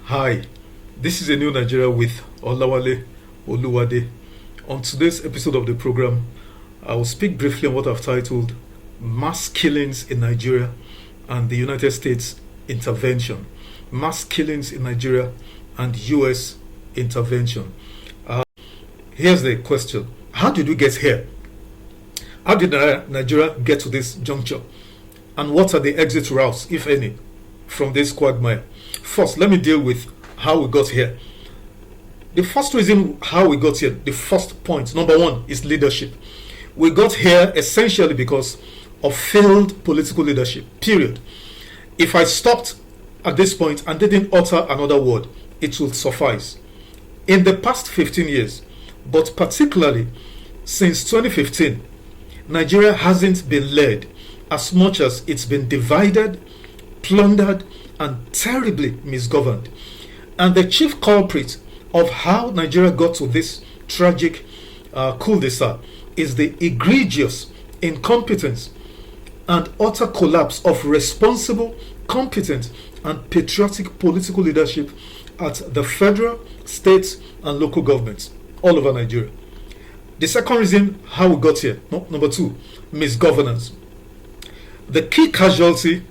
Hi, this is a new Nigeria with Olawale Oluwade. On today's episode of the program, I will speak briefly on what I've titled Mass Killings in Nigeria and the United States Intervention. Mass Killings in Nigeria and US Intervention. Here's the question. How did we get here? How did Nigeria get to this juncture? And what are the exit routes, if any, from this quagmire? First, let me deal with how we got here. The first reason how we got here, the first point, number one, is leadership. We got here essentially because of failed political leadership, period. If I stopped at this point and didn't utter another word, it will suffice. In the past 15 years, but particularly since 2015, Nigeria hasn't been led as much as it's been divided, plundered, and terribly misgoverned. And the chief culprit of how Nigeria got to this tragic cul-de-sac is the egregious incompetence and utter collapse of responsible, competent, and patriotic political leadership at the federal, state, and local governments all over Nigeria. The second reason how we got here, number two, misgovernance. The key casualty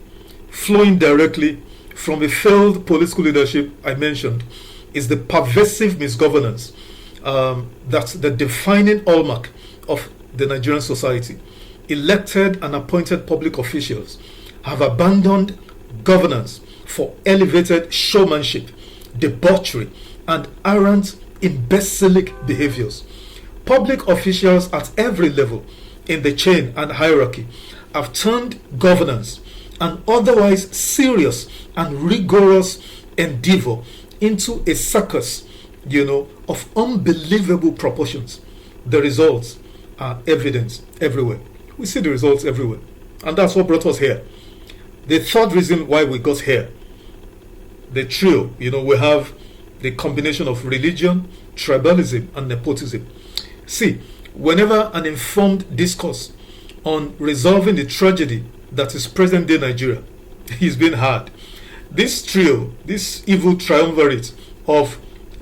flowing directly from the failed political leadership I mentioned is the pervasive misgovernance that's the defining hallmark of the Nigerian society. Elected and appointed public officials have abandoned governance for elevated showmanship, debauchery, and arrant imbecilic behaviors. Public officials at every level in the chain and hierarchy have turned governance and otherwise serious and rigorous endeavor into a circus, of unbelievable proportions. The results are evident everywhere. We see the results everywhere. And that's what brought us here. The third reason why we got here, the trio, we have the combination of religion, tribalism, and nepotism. See, whenever an informed discourse on resolving the tragedy that is present day Nigeria is being had, this trio, this evil triumvirate of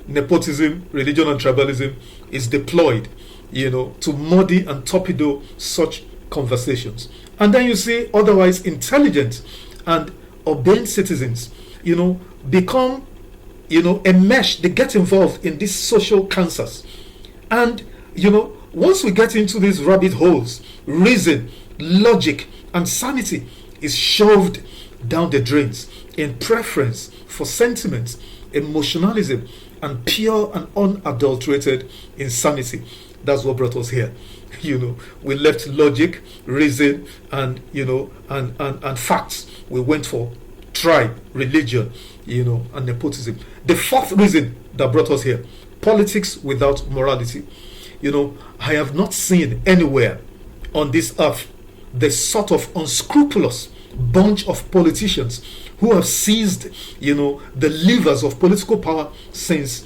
nepotism, religion, and tribalism is deployed, to muddy and torpedo such conversations. And then you see otherwise intelligent and obedient citizens, become, enmeshed. They get involved in these social cancers. And, once we get into these rabbit holes, reason, logic, and sanity is shoved down the drains in preference for sentiments, emotionalism, and pure and unadulterated insanity. That's what brought us here. We left logic, reason, and and facts. We went for tribe, religion, and nepotism. The fourth reason that brought us here, politics without morality. I have not seen anywhere on this earth the sort of unscrupulous bunch of politicians who have seized, the levers of political power since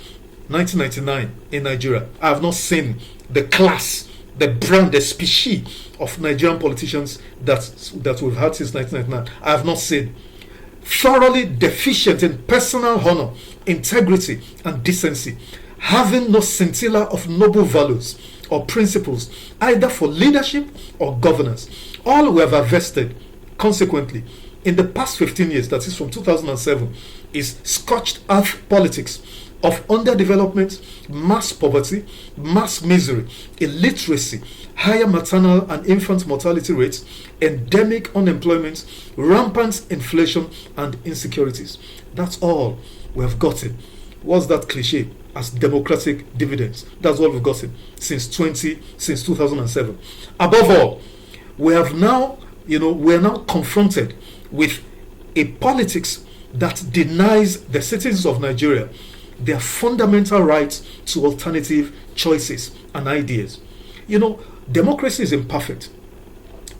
1999 in Nigeria. I have not seen the class, the brand, the species of Nigerian politicians that we've had since 1999. I have not seen. Thoroughly deficient in personal honor, integrity, and decency, having no scintilla of noble values or principles, either for leadership or governance. All we have invested, consequently, in the past 15 years, that is from 2007, is scorched earth politics of underdevelopment, mass poverty, mass misery, illiteracy, higher maternal and infant mortality rates, endemic unemployment, rampant inflation, and insecurities. That's all we have gotten. What's that cliche? As democratic dividends. That's what we've gotten since 2007. Above all, we have now, we're now confronted with a politics that denies the citizens of Nigeria their fundamental rights to alternative choices and ideas. Democracy is imperfect,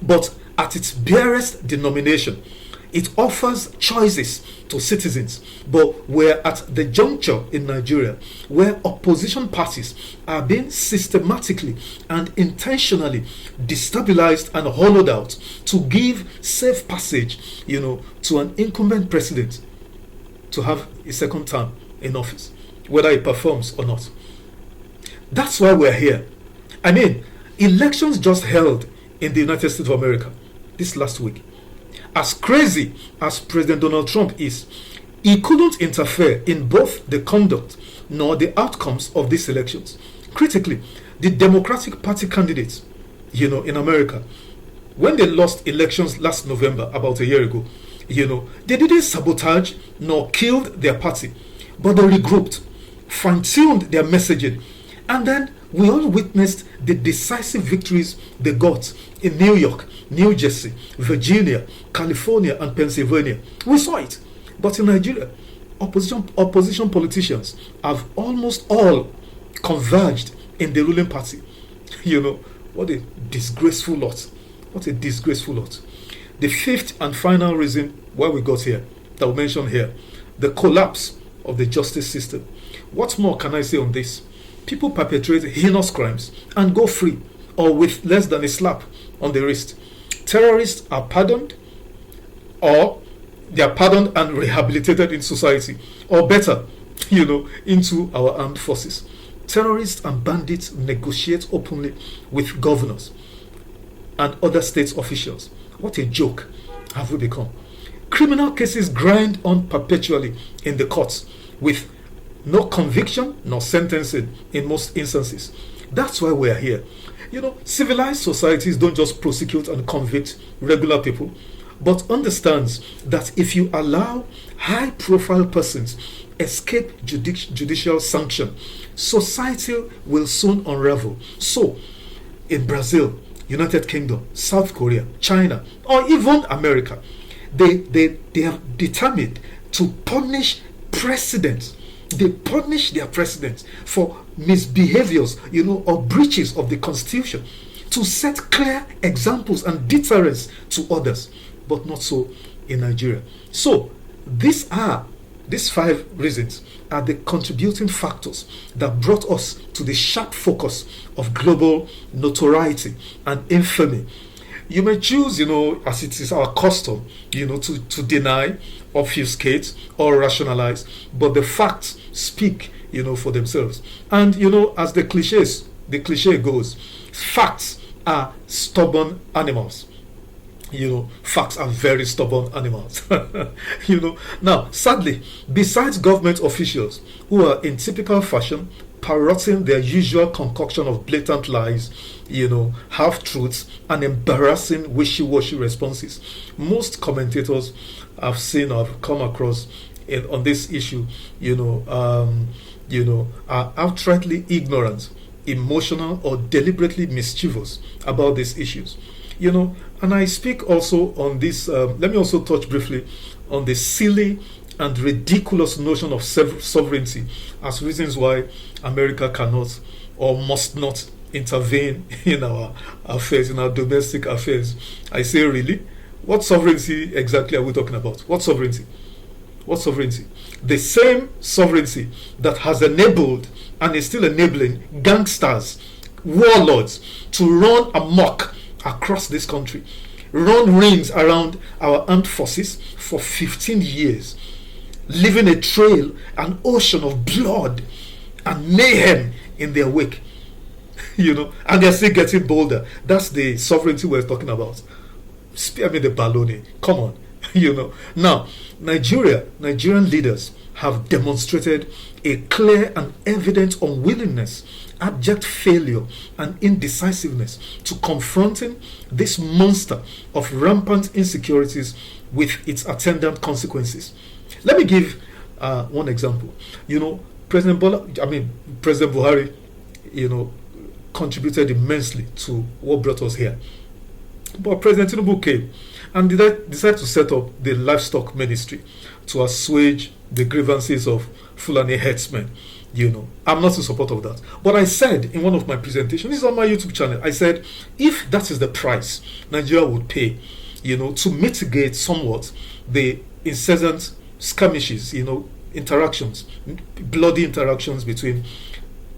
but at its barest denomination, it offers choices to citizens. But we're at the juncture in Nigeria where opposition parties are being systematically and intentionally destabilized and hollowed out to give safe passage, to an incumbent president to have a second term in office, whether he performs or not. That's why we're here. I mean, elections just held in the United States of America this last week. As crazy as President Donald Trump is, he couldn't interfere in both the conduct nor the outcomes of these elections. Critically, the Democratic Party candidates, in America, when they lost elections last November, about a year ago, they didn't sabotage nor killed their party, but they regrouped, fine-tuned their messaging, and then we all witnessed the decisive victories they got in New York, New Jersey, Virginia, California, and Pennsylvania. We saw it. But in Nigeria, opposition politicians have almost all converged in the ruling party. What a disgraceful lot. What a disgraceful lot. The fifth and final reason why we got here, that we mentioned here, the collapse of the justice system. What more can I say on this? People perpetrate heinous crimes and go free, or with less than a slap on the wrist. Terrorists are pardoned, or they are pardoned and rehabilitated in society, or better, into our armed forces. Terrorists and bandits negotiate openly with governors and other state officials. What a joke have we become. Criminal cases grind on perpetually in the courts with no conviction nor sentencing in most instances. That's why we're here. Civilized societies don't just prosecute and convict regular people, but understands that if you allow high-profile persons escape judicial sanction, society will soon unravel. So, in Brazil, United Kingdom, South Korea, China, or even America, they are determined to punish presidents. They punish their presidents for misbehaviors, or breaches of the constitution, to set clear examples and deterrence to others. But not so in Nigeria. So these 5 reasons are the contributing factors that brought us to the sharp focus of global notoriety and infamy. You may choose, as it is our custom, to deny, obfuscate, or rationalize, but the facts speak, for themselves. And, as the cliche goes, facts are stubborn animals. Facts are very stubborn animals. Now, sadly, besides government officials who are in typical fashion parroting their usual concoction of blatant lies, half-truths, and embarrassing wishy-washy responses, most commentators I've seen or have come across on this issue, are outrightly ignorant, emotional, or deliberately mischievous about these issues. And I speak also on this, let me also touch briefly on the silly and ridiculous notion of sovereignty as reasons why America cannot or must not intervene in our affairs, in our domestic affairs. I say, really? What sovereignty exactly are we talking about? What sovereignty? What sovereignty? The same sovereignty that has enabled and is still enabling gangsters, warlords to run amok across this country, run rings around our armed forces for 15 years, leaving a trail, an ocean of blood and mayhem in their wake. And they're still getting bolder. That's the sovereignty we're talking about. Spare me the baloney. Come on. Now, Nigerian leaders have demonstrated a clear and evident unwillingness, abject failure, and indecisiveness to confronting this monster of rampant insecurities with its attendant consequences. Let me give one example. President Buhari, contributed immensely to what brought us here. But President Tinubu came and decided to set up the livestock ministry to assuage the grievances of Fulani herdsmen. I'm not in support of that. But I said in one of my presentations, this is on my YouTube channel, I said, if that is the price Nigeria would pay, to mitigate somewhat the incessant skirmishes, interactions, bloody interactions between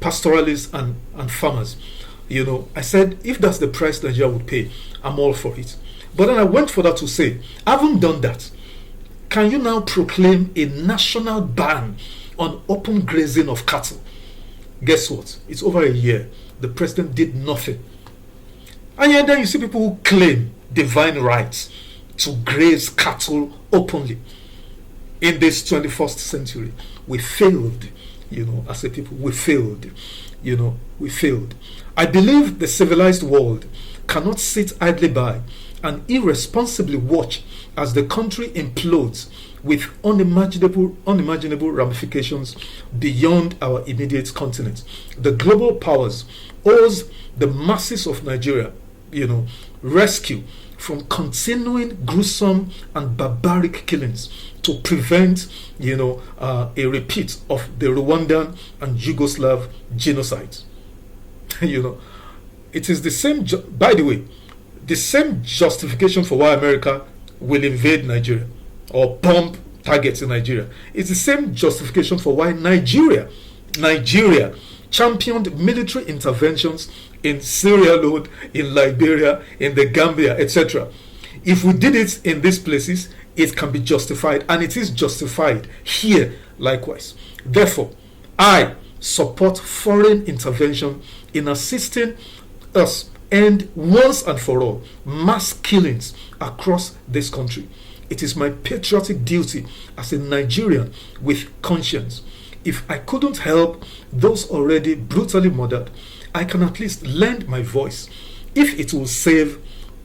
pastoralists and farmers, I said, if that's the price Nigeria would pay, I'm all for it. But then I went further to say, I haven't done that. Can you now proclaim a national ban on open grazing of cattle? Guess what? It's over a year. The president did nothing. And yet then you see people who claim divine rights to graze cattle openly. In this 21st century, we failed, as a people. We failed. We failed. I believe the civilized world cannot sit idly by and irresponsibly watch as the country implodes with unimaginable ramifications beyond our immediate continent. The global powers owes the masses of Nigeria, rescue from continuing gruesome and barbaric killings to prevent, a repeat of the Rwandan and Yugoslav genocides. It is the same, by the way, the same justification for why America will invade Nigeria or bomb targets in Nigeria. It's the same justification for why Nigeria championed military interventions in Sierra Leone, in Liberia, in the Gambia, etc. If we did it in these places, it can be justified, and it is justified here likewise. Therefore, I support foreign intervention in assisting us end once and for all mass killings across this country. It is my patriotic duty as a Nigerian with conscience. If I couldn't help those already brutally murdered, I can at least lend my voice. If it will save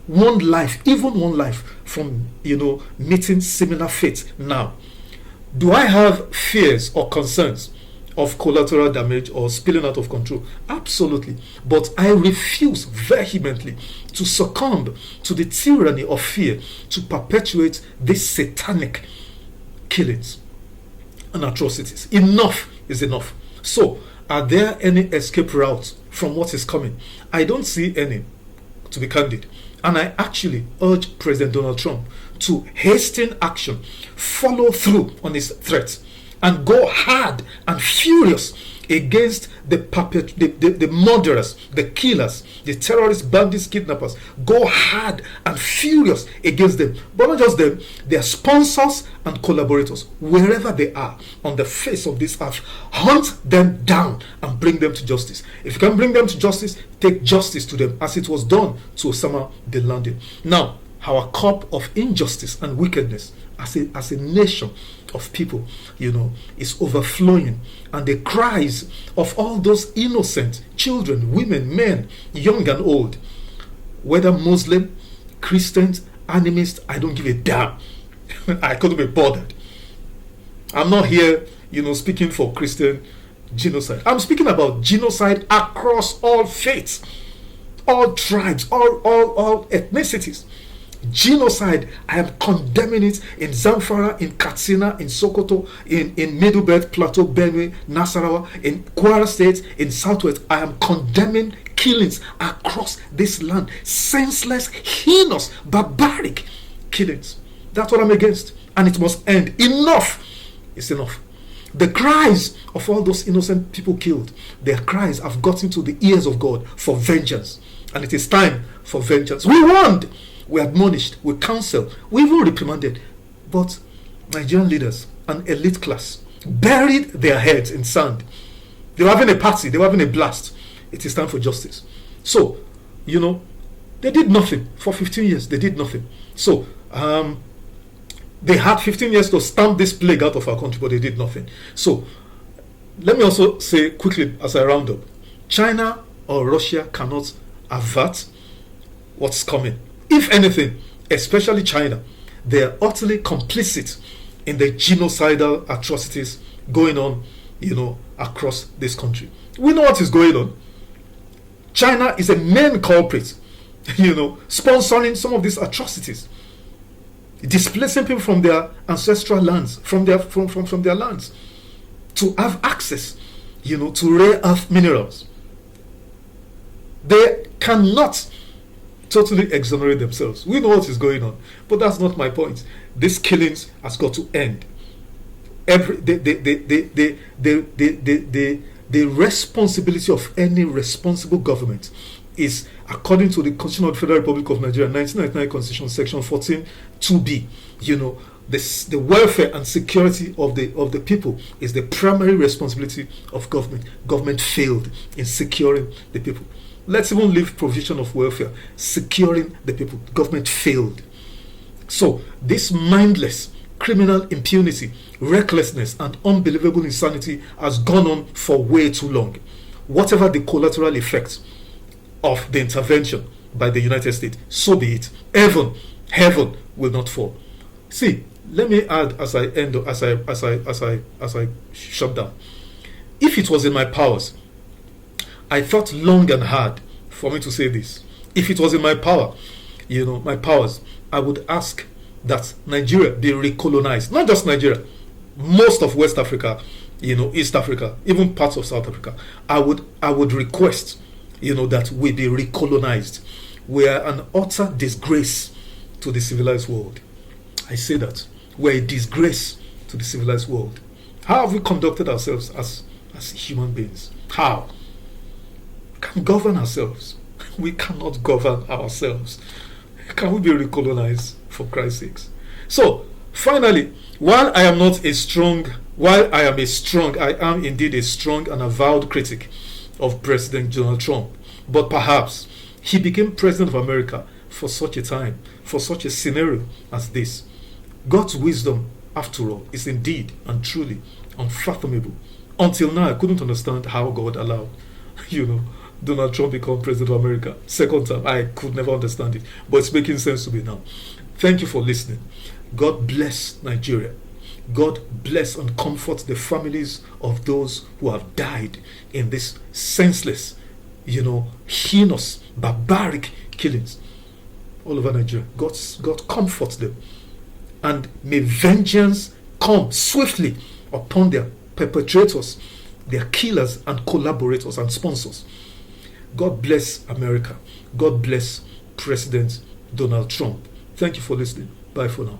one life, even one life, from meeting similar fate now. Do I have fears or concerns of collateral damage or spilling out of control? Absolutely. But I refuse vehemently to succumb to the tyranny of fear to perpetuate these satanic killings and atrocities. Enough is enough. So, are there any escape routes from what is coming? I don't see any, to be candid. And I actually urge President Donald Trump to hasten action, follow through on his threats, and go hard and furious against the murderers, the killers, the terrorists, bandits, kidnappers. Go hard and furious against them. But not just them, their sponsors and collaborators, wherever they are on the face of this earth. Hunt them down and bring them to justice. If you can bring them to justice, take justice to them, as it was done to Osama bin Laden. Now, our cup of injustice and wickedness as a nation of people, is overflowing, and the cries of all those innocent children, women, men, young and old, whether Muslim, Christians, animists, I don't give a damn. I couldn't be bothered. I'm not here, speaking for Christian genocide. I'm speaking about genocide across all faiths, all tribes, all ethnicities. Genocide, I am condemning it in Zamfara, in Katsina, in Sokoto, in Middle Belt, Plateau, Benue, Nasarawa, in Kwara State, in Southwest. I am condemning killings across this land. Senseless, heinous, barbaric killings. That's what I'm against. And it must end. Enough is enough. The cries of all those innocent people killed, their cries have gotten to the ears of God for vengeance. And it is time for vengeance. We warned. We admonished, we counseled, we even reprimanded. But Nigerian leaders, an elite class, buried their heads in sand. They were having a party, they were having a blast. It is time for justice. So, they did nothing. For 15 years, they did nothing. So, they had 15 years to stamp this plague out of our country, but they did nothing. So, let me also say quickly as I round up, China or Russia cannot avert what's coming. If anything, especially China, they are utterly complicit in the genocidal atrocities going on, across this country. We know what is going on. China is a main culprit, sponsoring some of these atrocities, displacing people from their ancestral lands, from their lands, to have access, to rare earth minerals. They cannot totally exonerate themselves. We know what is going on, but that's not my point. These killings has got to end. The responsibility of any responsible government is, according to the Constitution of the Federal Republic of Nigeria, 1999 Constitution, Section 14 2B, the welfare and security of the people is the primary responsibility of government. Government failed in securing the people. Let's even leave provision of welfare, securing the people. Government failed. So this mindless criminal impunity, recklessness, and unbelievable insanity has gone on for way too long. Whatever the collateral effects of the intervention by the United States, so be it. Heaven will not fall. See, let me add as I shut down. If it was in my powers, I thought long and hard for me to say this. If it was in my power, my powers, I would ask that Nigeria be recolonized. Not just Nigeria, most of West Africa, East Africa, even parts of South Africa. I would request, that we be recolonized. We are an utter disgrace to the civilized world. I say that. We're a disgrace to the civilized world. How have we conducted ourselves as human beings? How? We can govern ourselves. We cannot govern ourselves. Can we be recolonized, for Christ's sakes? So, finally, while I am indeed a strong and avowed critic of President Donald Trump, but perhaps he became President of America for such a time, for such a scenario as this. God's wisdom, after all, is indeed and truly unfathomable. Until now, I couldn't understand how God allowed, Donald Trump become President of America. Second time, I could never understand it. But it's making sense to me now. Thank you for listening. God bless Nigeria. God bless and comfort the families of those who have died in this senseless, heinous, barbaric killings all over Nigeria. God comfort them. And may vengeance come swiftly upon their perpetrators, their killers and collaborators and sponsors. God bless America. God bless President Donald Trump. Thank you for listening. Bye for now.